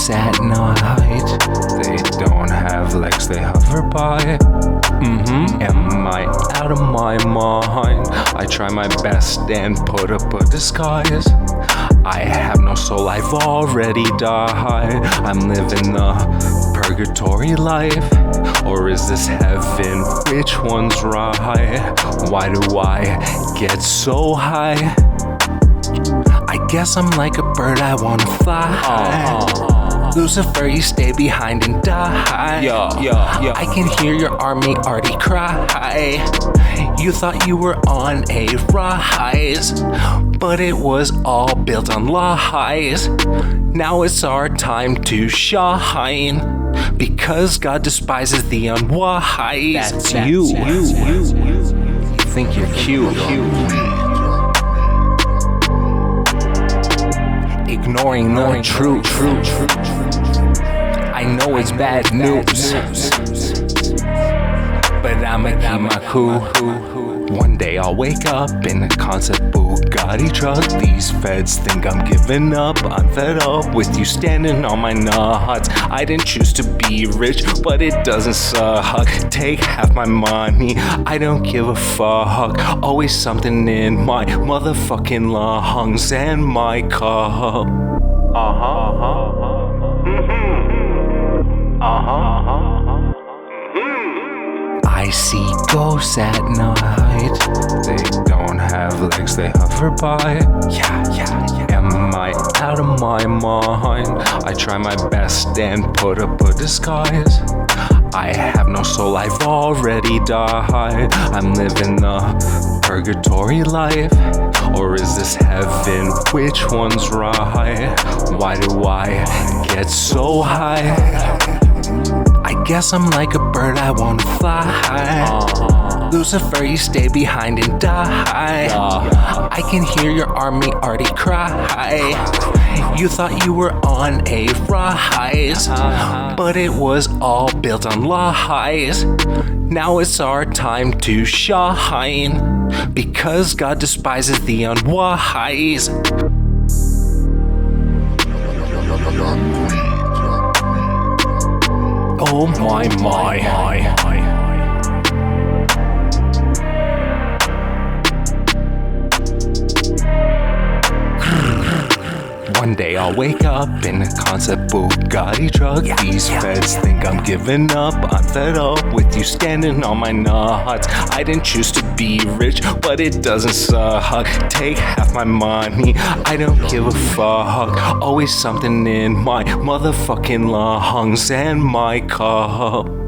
ghosts at night. They don't have legs, they hover by. Am I out of my mind? I try my best and put up a disguise. I have no soul, I've already died. I'm living the purgatory life. Or is this heaven? Which one's right? Why do I get so high? I guess I'm like a bird, I wanna fly. Lucifer, you stay behind and die. I can hear your army already cry. You thought you were on a rise, but it was all built on lies. Now it's our time to shine, because God despises the unwise. That's you. You think you're cute. Ignoring the truth. I know it's bad news, but I'ma keep my cool. One day I'll wake up in a concept Bugatti truck. These feds think I'm giving up. I'm fed up with you standing on my nuts. I didn't choose to be rich, but it doesn't suck. Take half my money, I don't give a fuck. Always something in my motherfucking lungs and my cup. I see ghosts at night. They don't have legs, they hover by. Am I out of my mind? I try my best and put up a disguise. I have no soul, I've already died. I'm living the purgatory life. Or is this heaven? Which one's right? Why do I get so high? I guess I'm like a bird, I wanna fly. Lucifer, you stay behind and die. I can hear your army already cry. You thought you were on a rise, but it was all built on lies. Now it's our time to shine, because God despises the unwise. Oh my. One day I'll wake up in a concept Bugatti truck. These feds think I'm giving up. I'm fed up with you standing on my nuts. I didn't choose to be rich, but it doesn't suck. Take half my money, I don't give a fuck. Always something in my motherfucking lungs and my cup.